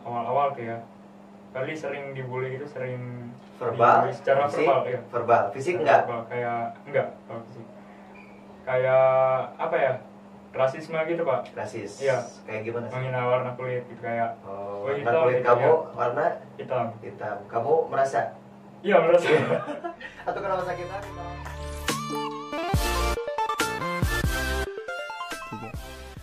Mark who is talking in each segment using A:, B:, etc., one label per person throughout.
A: awal-awal kayak kali sering dibully gitu, sering
B: verbal,
A: dibully secara
B: fisik,
A: verbal ya.
B: verbal, fisik enggak?
A: Verbal, kayak enggak kalau fisik. Kayak apa ya? Rasisme gitu, Pak.
B: Rasis.
A: Iya.
B: Kayak gimana sih?
A: Menghina warna kulit gitu kayak
B: Warna
A: hitam,
B: kulit
A: gitu,
B: kamu
A: ya.
B: warna
A: Hitam.
B: hitam. Kamu merasa?
A: Iya, merasa.
B: Atau kenapa sakit hati?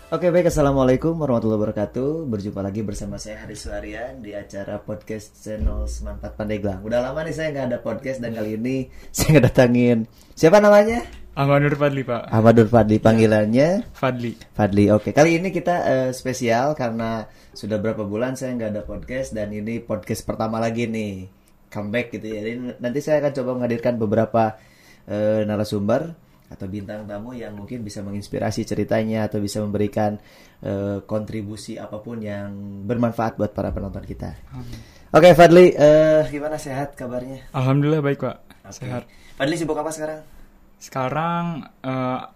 B: Oke, baik. Assalamualaikum warahmatullahi wabarakatuh. Berjumpa lagi bersama saya Haris Suharian di acara podcast channel Semangat Pandeglang. Udah lama nih saya nggak ada podcast dan kali ini saya ngedatangin siapa namanya?
A: Ahmad Nur Fadli, Pak.
B: Ahmad Nur Fadli, panggilannya
A: Fadli.
B: Oke, kali ini kita spesial karena sudah berapa bulan saya nggak ada podcast dan ini podcast pertama lagi nih, comeback gitu ya. Jadi nanti saya akan coba menghadirkan beberapa narasumber atau bintang tamu yang mungkin bisa menginspirasi ceritanya atau bisa memberikan kontribusi apapun yang bermanfaat buat para penonton kita. Oke, Fadli, gimana, sehat kabarnya?
A: Alhamdulillah baik, Pak.
B: Okay.
A: Sehat.
B: Fadli sibuk apa sekarang?
A: Sekarang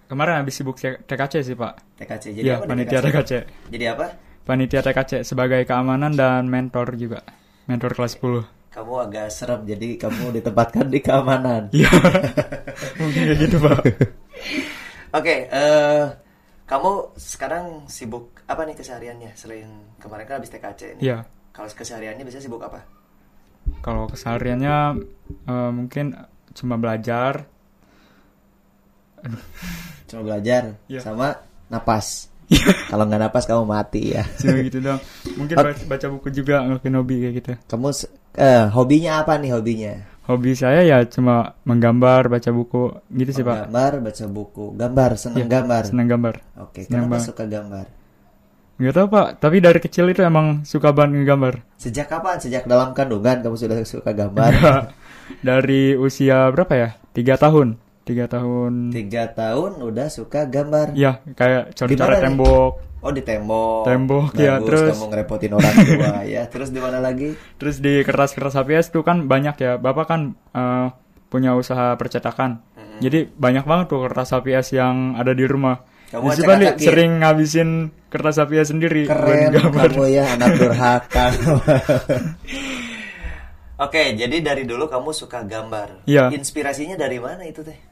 A: kemarin habis sibuk TKC sih, Pak.
B: TKC. Jadi
A: ya,
B: apa?
A: Panitia TKC.
B: Jadi apa?
A: Panitia TKC sebagai keamanan dan mentor juga. Mentor kelas 10.
B: Kamu agak serem, jadi kamu ditempatkan di keamanan.
A: Iya. Mungkin kayak gitu, Pak.
B: Oke, kamu sekarang sibuk apa nih kesehariannya? Selain kemarin kan habis TKC ini.
A: Iya.
B: Kalau kesehariannya biasanya sibuk apa?
A: Kalau kesehariannya mungkin cuma belajar.
B: Cuma belajar,
A: ya.
B: Sama napas. Kalau nggak napas kamu mati ya.
A: Cuma gitu dong. Mungkin baca buku juga, ngelakuin hobi kayak gitu.
B: Kamu hobinya apa nih hobinya?
A: Hobi saya ya cuma menggambar, baca buku gitu sih, Pak.
B: Menggambar, baca buku, gambar, senang gambar.
A: Senang gambar.
B: Oke, kenapa suka gambar?
A: Nggak tahu, Pak, tapi dari kecil itu emang suka banget ngegambar.
B: Sejak kapan? Sejak dalam kandungan kamu sudah suka gambar?
A: Dari usia berapa ya? 3 tahun. 3 tahun.
B: 3 tahun udah suka gambar.
A: Iya, kayak coret-coret tembok.
B: Oh, di tembok.
A: Tembok.
B: Bagus,
A: ya, terus
B: kamu ngerepotin orang tua ya. Terus di mana lagi?
A: Terus di kertas-kertas HPS tuh kan banyak ya. Bapak kan punya usaha percetakan. Jadi banyak banget tuh kertas HPS yang ada di rumah.
B: Kamu
A: sering ngabisin kertas HPS sendiri.
B: Keren kamu ya, anak durhaka. Oke, jadi dari dulu kamu suka gambar.
A: Iya.
B: Inspirasinya dari mana itu teh?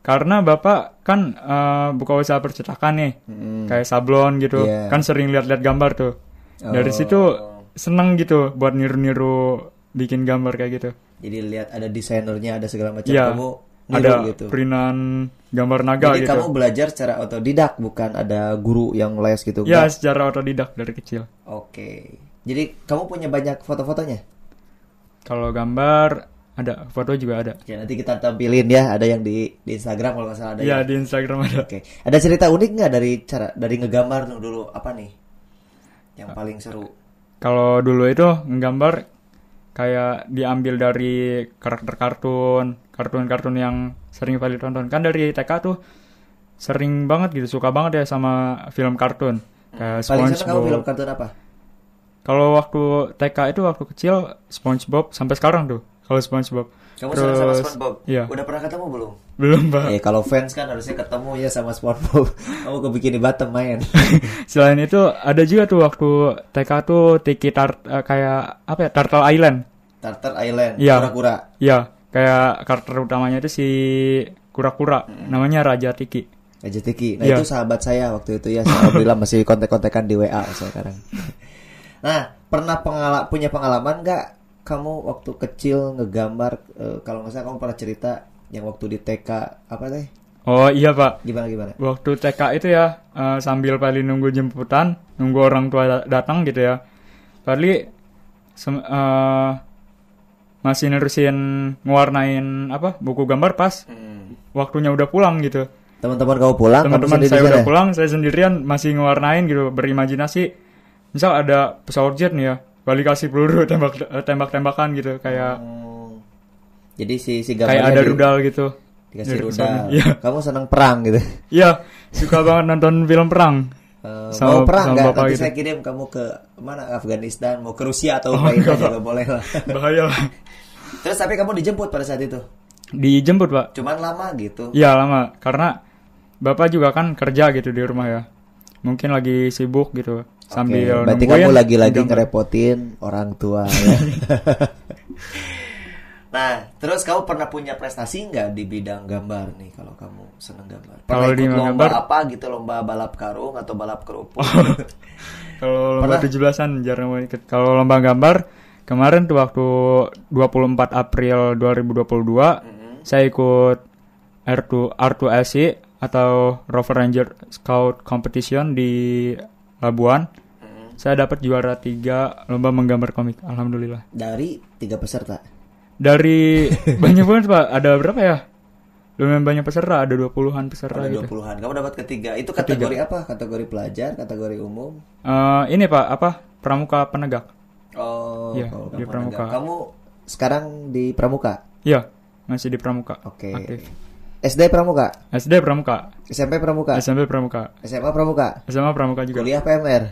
A: Karena Bapak kan buka usaha percetakan nih. Kayak sablon gitu.
B: Yeah.
A: Kan sering lihat-lihat gambar tuh. Dari situ seneng gitu buat niru-niru bikin gambar kayak gitu.
B: Jadi lihat ada desainernya, ada segala macam,
A: yeah.
B: Kamu niru
A: ada
B: gitu.
A: Printan gambar naga.
B: Jadi
A: gitu.
B: kamu belajar secara otodidak, bukan ada guru yang les gitu?
A: Iya, secara otodidak dari kecil.
B: Oke. Jadi kamu punya banyak foto-fotonya?
A: Kalau gambar ada, foto juga ada.
B: Ya, nanti kita tampilin ya, ada yang di Instagram kalau nggak salah ada.
A: Iya, di Instagram ada.
B: Oke. Ada cerita unik nggak dari ngegambar dulu, apa nih yang paling seru?
A: Kalau dulu itu ngegambar kayak diambil dari karakter kartun yang sering Fadli tonton. Kan dari TK tuh sering banget gitu, suka banget ya sama film kartun. Kayak
B: paling seneng kamu film kartun apa?
A: Kalau waktu TK itu waktu kecil SpongeBob sampai sekarang tuh. Kalau SpongeBob.
B: Kamu senang sama SpongeBob?
A: Iya.
B: Udah pernah ketemu belum?
A: Belum, Pak.
B: Kalau fans kan harusnya ketemu ya sama SpongeBob. Kamu ke Bikini Bottom main.
A: Selain itu ada juga tuh waktu TK tuh kayak apa ya? Turtle Island.
B: Turtle Island.
A: Iya.
B: Kura-kura.
A: Iya, kayak karakter utamanya itu si kura-kura. Namanya Raja Tiki.
B: Raja Tiki. Nah, itu sahabat saya waktu itu ya. Alhamdulillah masih kontek-kontekan di WA sekarang. Nah, pernah punya pengalaman nggak kamu waktu kecil ngegambar? Kalau nggak salah kamu pernah cerita yang waktu di TK apa teh?
A: Oh iya, Pak.
B: Gimana?
A: Waktu TK itu ya sambil Fadli nunggu jemputan, nunggu orang tua datang gitu ya. Fadli masih nerusin ngewarnain buku gambar pas waktunya udah pulang gitu.
B: Teman-teman kamu pulang?
A: Teman-teman saya udah pulang, saya sendirian masih ngewarnain gitu, berimajinasi. Misal ada pesawat jet nih ya, Fadli kasih peluru tembak-tembakan gitu kayak.
B: Jadi si gambarnya
A: kayak ada rudal gitu.
B: Dikasih rudal.
A: Iya.
B: Kamu senang perang gitu?
A: Iya, suka banget nonton film perang.
B: Mau perang nggak? Nanti
A: gitu.
B: saya kirim kamu ke mana? Afghanistan, mau ke Rusia atau Ukraina juga boleh lah.
A: Bahaya lah.
B: Terus tapi kamu dijemput pada saat itu?
A: Dijemput, Pak.
B: Cuman lama gitu?
A: Iya, lama. Karena Bapak juga kan kerja gitu di rumah ya. mungkin lagi sibuk gitu sambil
B: berarti
A: nungguin
B: kamu lagi-lagi
A: gambar.
B: ngerepotin orang tua ya. Nah, terus kamu pernah punya prestasi nggak di bidang gambar nih kalau kamu seneng gambar? Pernah
A: Kalau di
B: ikut lomba
A: gambar-
B: apa gitu, lomba balap karung atau balap kerupuk?
A: Kalau lomba
B: Pernah?
A: 17-an jarang mau ikut. Kalau lomba gambar kemarin tuh waktu 24 April 2022 saya ikut R2SC atau Rover Ranger Scout Competition di Labuan. Saya dapat juara 3 lomba menggambar komik. Alhamdulillah.
B: Dari 3 peserta.
A: Dari banyak banget Pak. Ada berapa ya? Lumayan banyak peserta. Ada 20-an peserta
B: Ada
A: gitu.
B: 20-an. Kamu dapat ketiga. Itu kategori apa? Kategori pelajar, kategori umum?
A: Ini Pak, pramuka penegak.
B: Oh,
A: Iya,
B: kalau
A: di
B: kamu
A: pramuka.
B: penegak. Kamu sekarang di pramuka?
A: Iya, masih di pramuka.
B: Oke.
A: Aktif.
B: SD pramuka?
A: SD pramuka,
B: SMP pramuka?
A: SMP pramuka,
B: SMA pramuka?
A: SMA pramuka juga.
B: Kuliah PMR?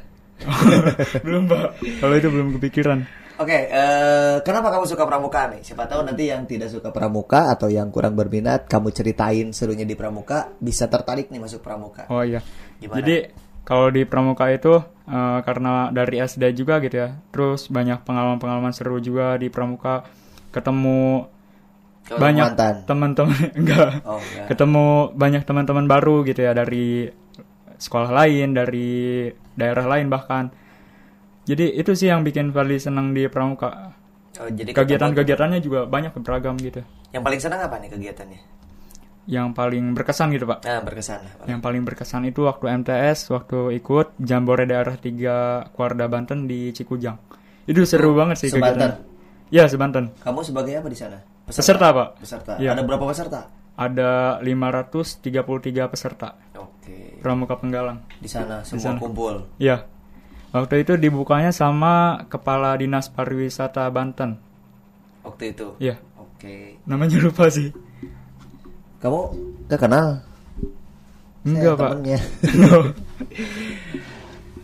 A: Belum Pak. Kalau itu belum kepikiran.
B: Oke, kenapa kamu suka pramuka nih? Siapa tahu nanti yang tidak suka pramuka atau yang kurang berminat, kamu ceritain serunya di pramuka, bisa tertarik nih masuk pramuka.
A: Oh iya.
B: Gimana?
A: Jadi kalau di pramuka itu karena dari SD juga gitu ya. Terus banyak pengalaman-pengalaman seru juga di pramuka. Ketemu
B: Kalau
A: banyak
B: mantan?
A: teman-teman enggak.
B: Oh, enggak.
A: Ketemu banyak teman-teman baru gitu ya dari sekolah lain, dari daerah lain bahkan. Jadi itu sih yang bikin Fadli senang di pramuka.
B: Oh, jadi
A: Kegiatan-kegiatannya juga banyak beragam gitu.
B: yang paling senang apa nih kegiatannya?
A: Yang paling berkesan gitu Pak.
B: Nah, berkesan. Apa?
A: Yang paling berkesan itu waktu MTS, waktu ikut Jambore Daerah 3 Kuarda Banten di Cikujang. Itu seru banget sih
B: Sebanten?
A: kegiatannya. Iya, Sebanten.
B: Kamu sebagai apa di sana?
A: Peserta, Pak.
B: Peserta.
A: Iya.
B: Ada berapa peserta?
A: Ada 533 peserta
B: Oke.
A: pramuka penggalang.
B: Di sana semua
A: sana.
B: kumpul.
A: Iya. Waktu itu dibukanya sama Kepala Dinas Pariwisata Banten.
B: Waktu itu.
A: Iya.
B: Oke.
A: Namanya lupa sih.
B: Kamu gak kenal?
A: Enggak,
B: Saya
A: Pak.
B: temennya.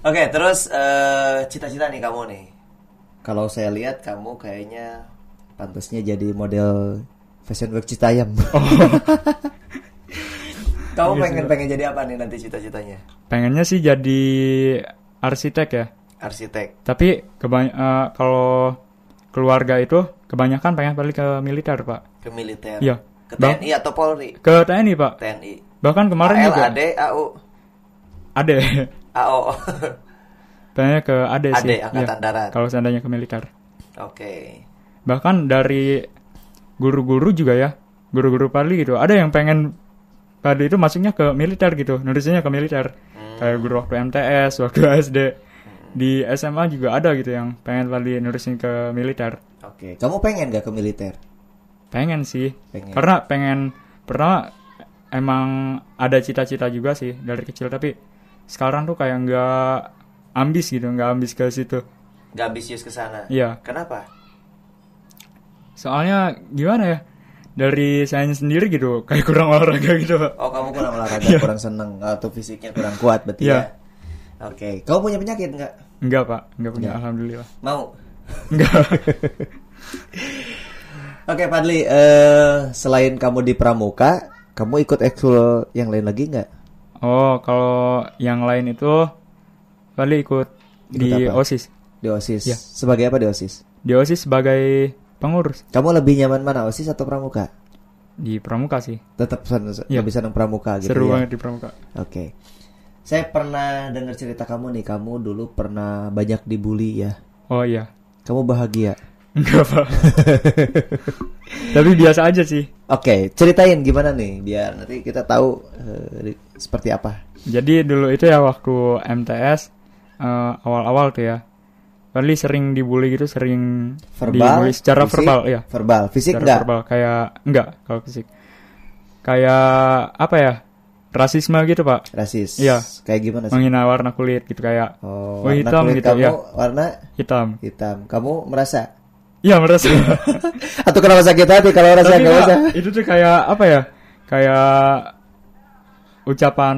B: Oke, terus cita-cita nih kamu nih. Kalau saya lihat kamu kayaknya pantasnya jadi model Fashion Week Citayam. Kamu pengen jadi apa nih nanti cita-citanya?
A: Pengennya sih jadi arsitek ya.
B: Arsitek.
A: Tapi kalau keluarga itu kebanyakan pengen balik ke militer, Pak.
B: Ke militer.
A: Iya.
B: Ke TNI atau Polri?
A: Ke TNI, Pak.
B: TNI.
A: Bahkan kemarin
B: AL,
A: juga
B: AD, AU.
A: Ade.
B: AO.
A: Pengennya ke Ade
B: AD,
A: sih.
B: Angkatan
A: Iya,
B: Darat.
A: kalau seandainya ke militer.
B: Oke.
A: Bahkan dari guru-guru juga ya. Guru-guru Padli gitu. Ada yang pengen Padli itu masuknya ke militer gitu. Nulisnya ke militer. Kayak guru waktu MTS, waktu SD. Di SMA juga ada gitu yang pengen Padli nulisin ke militer.
B: Oke. Kamu pengen gak ke militer?
A: Pengen sih.
B: Pengen.
A: Karena pertama emang ada cita-cita juga sih dari kecil, tapi sekarang tuh kayak nggak ambis gitu, nggak ambis ke situ.
B: Gak ambisius ke sana.
A: Iya.
B: Kenapa?
A: Soalnya gimana ya? Dari saya sendiri gitu, kayak kurang olahraga gitu, Pak.
B: Oh, kamu kurang olahraga,
A: Iya.
B: kurang seneng atau fisiknya kurang kuat berarti
A: Iya.
B: ya. Oke. Kamu punya penyakit nggak?
A: Enggak, Pak. Enggak punya,
B: Enggak.
A: alhamdulillah.
B: Mau?
A: Enggak.
B: Oke, Fadli, selain kamu di pramuka, kamu ikut ekskul yang lain lagi nggak?
A: Oh, kalau yang lain itu Fadli ikut di
B: apa?
A: OSIS.
B: Di OSIS.
A: Iya.
B: Sebagai apa di OSIS?
A: Di OSIS sebagai pengurus
B: Kamu lebih nyaman mana, OSIS atau pramuka?
A: di pramuka sih.
B: Tetap
A: Iya.
B: lebih senang pramuka gitu
A: Seru
B: ya.
A: banget di pramuka.
B: Oke. Saya pernah dengar cerita kamu nih, kamu dulu pernah banyak dibully ya.
A: Oh iya.
B: Kamu bahagia?
A: Enggak, Pak. Tapi biasa aja sih.
B: Oke, ceritain gimana nih biar nanti kita tahu seperti apa.
A: Jadi dulu itu ya waktu MTS awal-awal tuh ya. Fadli sering dibully gitu, sering dibully secara
B: fisik,
A: verbal, ya.
B: Verbal, fisik
A: Secara
B: enggak?
A: verbal kayak enggak kalau fisik. Kayak apa ya? Rasisme gitu, Pak.
B: Rasis.
A: Iya.
B: Kayak gimana sih?
A: Menghina warna kulit gitu kayak
B: Oh,
A: warna hitam
B: kulit
A: gitu
B: kamu
A: ya.
B: warna
A: Hitam.
B: hitam. Kamu merasa?
A: Iya, merasa.
B: Atau kenapa sakit hati kalau merasa
A: Tapi
B: enggak
A: Pak,
B: usah?
A: itu tuh kayak apa ya? Kayak ucapan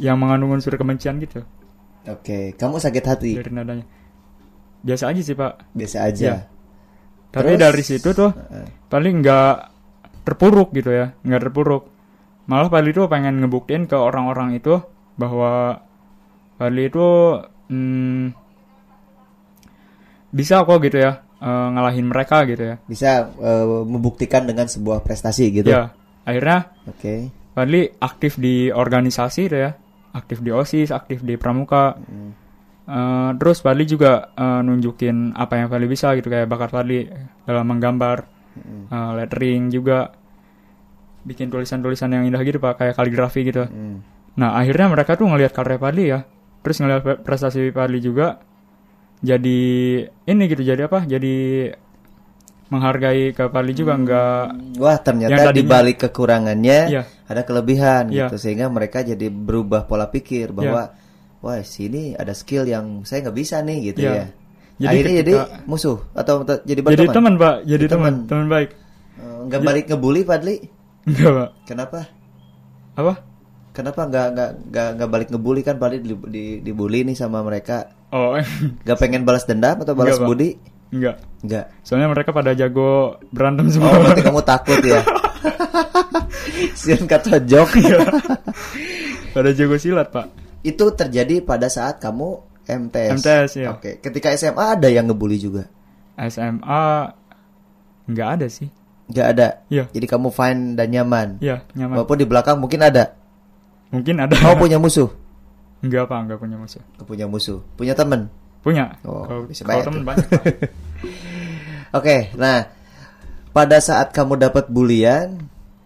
A: yang mengandung unsur kebencian gitu
B: Oke, kamu sakit hati?
A: dari nadanya. Biasa aja sih, Pak.
B: Biasa aja.
A: Iya. Tapi
B: Terus?
A: dari situ tuh paling nggak terpuruk gitu ya, nggak terpuruk. Malah paling tuh pengen ngebuktiin ke orang-orang itu bahwa Fadli itu bisa kok gitu ya, ngalahin mereka gitu ya.
B: Bisa membuktikan dengan sebuah prestasi gitu.
A: Ya, akhirnya
B: Oke.
A: Fadli aktif di organisasi gitu ya, aktif di OSIS, aktif di Pramuka. Terus Fadli juga nunjukin apa yang Fadli bisa gitu, kayak bakat Fadli dalam menggambar, lettering juga, bikin tulisan-tulisan yang indah gitu Pak, kayak kaligrafi gitu. Nah akhirnya mereka tuh ngelihat karya Fadli ya, terus ngelihat prestasi Fadli juga, jadi ini gitu, jadi apa? Jadi menghargai ke Fadli juga, enggak.
B: Wah,
A: Yang
B: ternyata
A: tadinya-
B: di balik kekurangannya
A: Iya.
B: ada kelebihan
A: Iya.
B: gitu, sehingga mereka jadi berubah pola pikir bahwa wah, sini ada skill yang saya nggak bisa nih gitu
A: Iya.
B: ya.
A: Jadi
B: Akhirnya jadi
A: ketika-
B: musuh atau jadi
A: Jadi
B: berteman.
A: teman Pak, jadi
B: Teman.
A: teman baik.
B: Nggak balik ngebully Fadli?
A: Enggak Pak.
B: Kenapa?
A: Apa?
B: Kenapa nggak balik ngebully? Kan Fadli dibully nih sama mereka.
A: Oh
B: Nggak pengen balas dendam atau balas
A: Nggak, Pak.
B: budi?
A: enggak.
B: Nggak.
A: Soalnya mereka pada jago berantem
B: Oh,
A: semua.
B: berarti kamu takut ya? Sian kata jok.
A: Pada jago silat Pak.
B: Itu terjadi pada saat kamu MTS.
A: MTS, ya.
B: Oke. Ketika SMA ada yang ngebully juga?
A: SMA enggak ada sih.
B: Nggak ada.
A: Iya.
B: Jadi kamu fine dan nyaman.
A: Iya, nyaman.
B: Walaupun di belakang mungkin ada.
A: Mungkin ada.
B: Kamu punya musuh?
A: Enggak Pak, enggak punya musuh.
B: Punya musuh. Punya teman?
A: Punya.
B: Oh,
A: Kalau
B: bisa
A: kalau
B: banyak
A: temen
B: tuh.
A: banyak Pak.
B: Oke. Nah, pada saat kamu dapat bulian,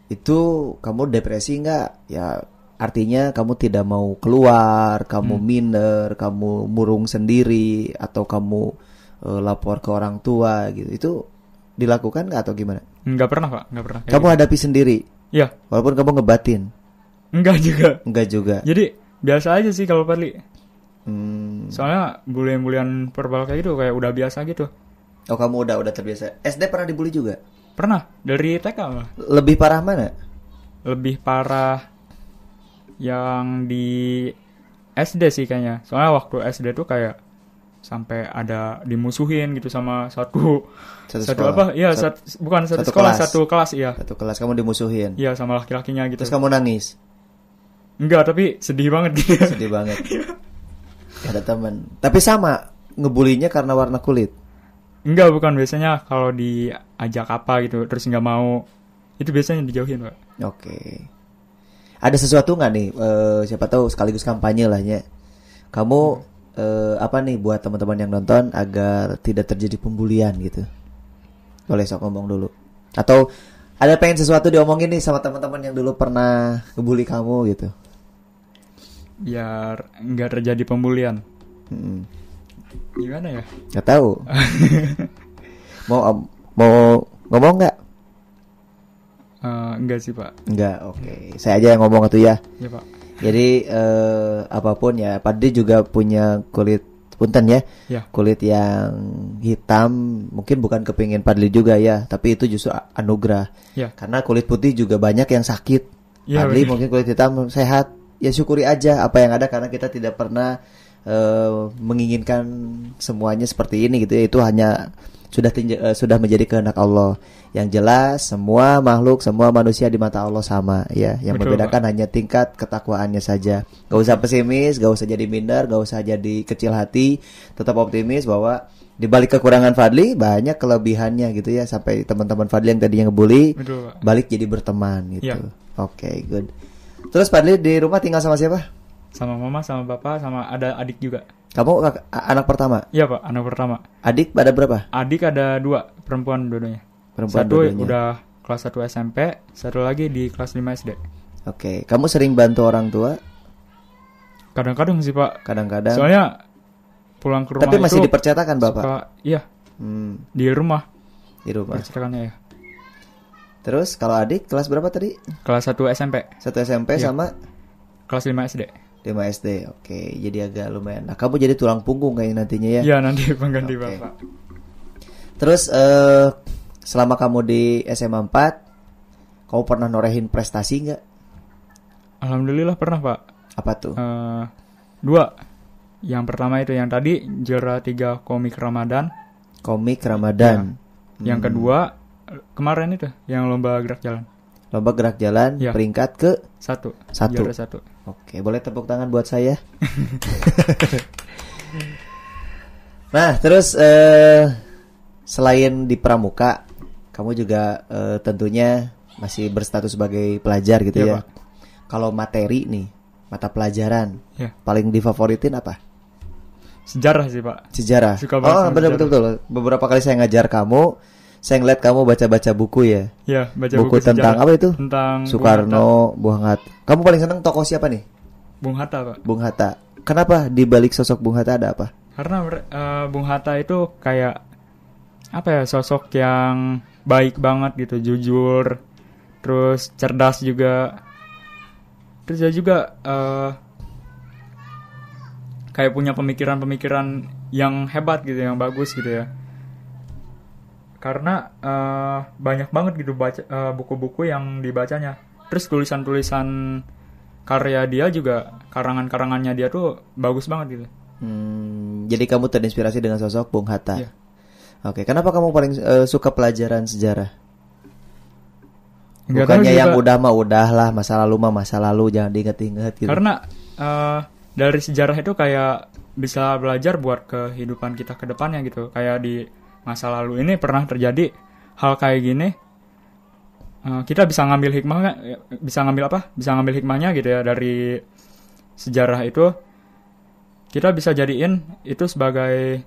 B: itu kamu depresi nggak? Ya, artinya kamu tidak mau keluar, kamu minder, kamu murung sendiri, atau kamu lapor ke orang tua gitu. Itu dilakukan nggak atau gimana?
A: Enggak pernah Pak, enggak pernah.
B: Kamu hadapi sendiri,
A: Iya,
B: walaupun kamu ngebatin.
A: enggak juga.
B: Enggak juga.
A: Jadi biasa aja sih kalau Fadli.
B: Hmm.
A: Soalnya bulian-bulian verbal kayak gitu kayak udah biasa gitu.
B: Oh, kamu udah terbiasa. SD pernah dibully juga?
A: Pernah dari TK malah.
B: Lebih parah mana?
A: Lebih parah yang di SD sih kayaknya. Soalnya waktu SD tuh kayak sampai ada dimusuhin gitu sama satu
B: sekolah.
A: apa? Iya, bukan satu sekolah,
B: kelas.
A: satu kelas iya.
B: Satu kelas kamu dimusuhin.
A: Iya, sama laki-lakinya gitu.
B: Terus kamu nangis.
A: Enggak, tapi sedih banget gitu.
B: Sedih banget. Ada teman. Tapi sama ngebulinya karena warna kulit.
A: Enggak, bukan, biasanya kalau diajak apa gitu terus nggak mau, itu biasanya dijauhin Pak.
B: Oke. Ada sesuatu nggak nih? Siapa tahu sekaligus kampanye lah ya. Kamu apa nih buat teman-teman yang nonton agar tidak terjadi pembulian gitu? Boleh sok ngomong dulu. Atau ada pengen sesuatu diomongin nih sama teman-teman yang dulu pernah ngebully kamu gitu?
A: Biar nggak terjadi pembulian. Gimana ya?
B: Nggak tahu. mau ngomong nggak?
A: Enggak sih Pak.
B: Enggak, oke. Saya aja yang ngomong itu ya.
A: Ya Pak.
B: Jadi apapun ya, Padri juga punya kulit punten ya.
A: Ya.
B: Kulit yang hitam, mungkin bukan kepingin Padli juga ya, tapi itu justru anugerah.
A: Ya.
B: Karena kulit putih juga banyak yang sakit.
A: Ya,
B: Padli
A: benar.
B: mungkin kulit hitam sehat. Ya syukuri aja apa yang ada, karena kita tidak pernah menginginkan semuanya seperti ini gitu ya. Itu hanya sudah menjadi kehendak Allah. Yang jelas semua makhluk, semua manusia di mata Allah sama ya. Yang
A: Betul,
B: membedakan hanya tingkat ketakwaannya saja. Gak usah pesimis, gak usah jadi minder, gak usah jadi kecil hati. Tetap optimis bahwa di balik kekurangan Fadli banyak kelebihannya gitu ya. Sampai teman-teman Fadli yang tadinya ngebully
A: Betul Pak.
B: balik jadi berteman gitu.
A: Ya.
B: Oke, good. Terus Fadli di rumah tinggal sama siapa?
A: Sama mama, sama bapak, sama ada adik juga.
B: Kamu anak pertama?
A: Iya Pak, anak pertama.
B: Adik ada berapa?
A: Adik ada 2, perempuan dua-duanya.
B: Perempuan
A: Satu
B: dua-duanya.
A: udah kelas 1 SMP, satu lagi di kelas 5 SD.
B: Oke, kamu sering bantu orang tua?
A: Kadang-kadang sih Pak.
B: Kadang-kadang.
A: Soalnya pulang ke rumah
B: Tapi masih
A: itu
B: dipercetakan Bapak?
A: suka, iya, di rumah
B: Di rumah.
A: percetakannya ya.
B: Terus kalau adik kelas berapa tadi?
A: Kelas 1 SMP,
B: 1 SMP
A: Iya.
B: sama
A: kelas 5 SD.
B: 5 SD. Oke, jadi agak lumayan. Nah, kamu jadi tulang punggung kayak nantinya ya.
A: Iya, nanti pengganti
B: Oke.
A: bapak.
B: Terus selama kamu di SMA 4, kamu pernah norehin prestasi nggak?
A: Alhamdulillah pernah Pak.
B: Apa tuh?
A: 2. Yang pertama itu yang tadi juara 3 komik Ramadan.
B: Komik Ramadan.
A: Yang kedua kemarin itu yang lomba gerak jalan.
B: Lomba gerak jalan
A: Iya.
B: peringkat ke
A: 1.
B: Satu.
A: Juara 1.
B: Oke, boleh tepuk tangan buat saya. Nah, terus selain di pramuka, kamu juga tentunya masih berstatus sebagai pelajar gitu
A: Iya,
B: ya.
A: Pak.
B: Kalau materi nih, mata pelajaran,
A: Ya,
B: paling difavoritin apa?
A: sejarah sih Pak.
B: Sejarah.
A: Suka banget
B: Oh,
A: sama
B: betul
A: sejarah.
B: betul betul. Beberapa kali saya ngajar kamu, saya ngeliat kamu baca-baca buku ya.
A: Ya, baca
B: Buku
A: buku
B: tentang
A: sejarah.
B: apa itu?
A: Tentang
B: Soekarno, Bung Hatta. Kamu paling seneng tokoh siapa nih?
A: Bung Hatta, Pak.
B: Bung Hatta. Kenapa di balik sosok Bung Hatta ada apa?
A: Karena Bung Hatta itu kayak apa ya, sosok yang baik banget gitu, jujur, terus cerdas juga. Terus dia juga kayak punya pemikiran-pemikiran yang hebat gitu, yang bagus gitu ya. Karena banyak banget gitu baca buku-buku yang dibacanya. Terus tulisan-tulisan karya dia juga, karangan-karangannya dia tuh bagus banget gitu.
B: Jadi kamu terinspirasi dengan sosok Bung Hatta.
A: Iya.
B: Oke, kenapa kamu paling suka pelajaran sejarah?
A: Nggak tahu
B: Bukannya
A: juga.
B: yang udah mah udah lah, masa lalu mah masa lalu, jangan diinget-inget gitu.
A: Karena dari sejarah itu kayak bisa belajar buat kehidupan kita ke depannya gitu. Kayak di masa lalu ini pernah terjadi hal kayak gini. Kita bisa ngambil hikmahnya, bisa ngambil hikmahnya gitu ya dari sejarah itu. Kita bisa jadiin itu sebagai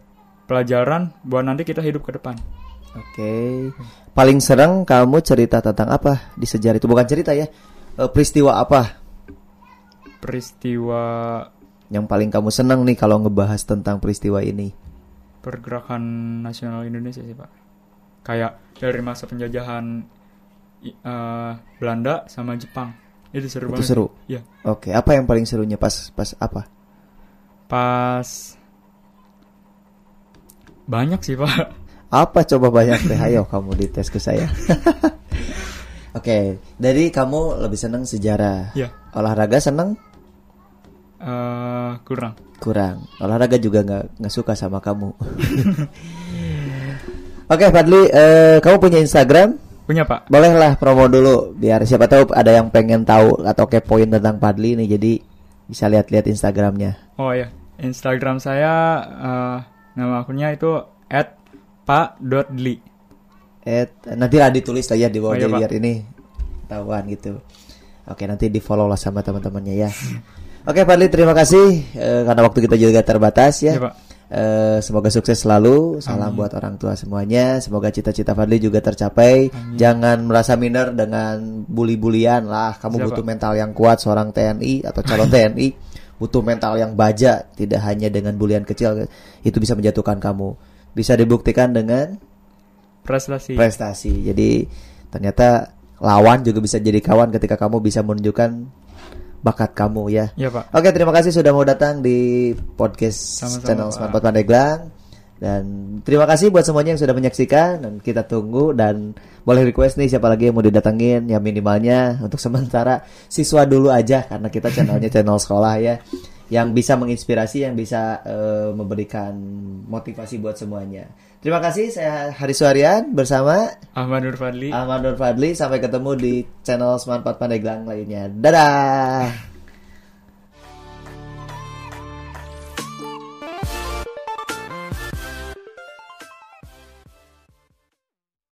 A: pelajaran buat nanti kita hidup ke depan.
B: Oke. Paling sering kamu cerita tentang apa di sejarah itu? Bukan cerita ya. Peristiwa apa
A: Peristiwa
B: yang paling kamu senang nih kalau ngebahas tentang peristiwa ini?
A: pergerakan nasional Indonesia sih Pak. Kayak dari masa penjajahan Belanda sama Jepang. Itu seru
B: Itu
A: banget.
B: seru.
A: Iya.
B: Oke, apa yang paling serunya pas apa?
A: Pas banyak sih Pak.
B: Apa coba banyak deh, ayo kamu dites ke saya. Oke, dari kamu lebih senang sejarah.
A: Iya.
B: Olahraga senang?
A: Kurang.
B: Kurang. Olahraga juga nggak suka sama kamu. Oke, Fadli, kamu punya Instagram?
A: Punya Pak.
B: Bolehlah promo dulu, biar siapa tahu ada yang pengen tahu atau kepoin tentang Fadli nih, jadi bisa lihat-lihat Instagramnya.
A: Oh ya, Instagram saya nama akunnya itu @pak.dli.
B: Nanti lah ditulis lah ya di bawah,
A: Oh, iya, Pak.
B: biar ini tahuan gitu. Oke, nanti di follow lah sama teman-temannya ya. Oke, Fadli, terima kasih karena waktu kita juga terbatas ya.
A: Iya, Pak.
B: Semoga sukses selalu. Salam buat orang tua semuanya. Semoga cita-cita Fadli juga tercapai. Jangan merasa minder dengan bully-bulian lah. Kamu
A: Siapa?
B: butuh mental yang kuat. Seorang TNI atau calon TNI butuh mental yang baja. Tidak hanya dengan bulian kecil, itu bisa menjatuhkan kamu. Bisa dibuktikan dengan prestasi. Jadi ternyata lawan juga bisa jadi kawan ketika kamu bisa menunjukkan bakat kamu ya.
A: Iya Pak.
B: Oke, terima kasih sudah mau datang di podcast
A: Sama-sama,
B: channel
A: Pak.
B: Smartpot Pandeglang. Dan terima kasih buat semuanya yang sudah menyaksikan. Dan kita tunggu, dan boleh request nih siapa lagi yang mau didatengin. Ya minimalnya untuk sementara siswa dulu aja, karena kita channelnya channel sekolah ya, yang bisa menginspirasi, yang bisa memberikan motivasi buat semuanya. Terima kasih, saya Haris Suharyan bersama
A: Ahmad Nur Fadli.
B: Ahmad Nur Fadli. Sampai ketemu di channel Smartpot Pandeglang lainnya. Dadah.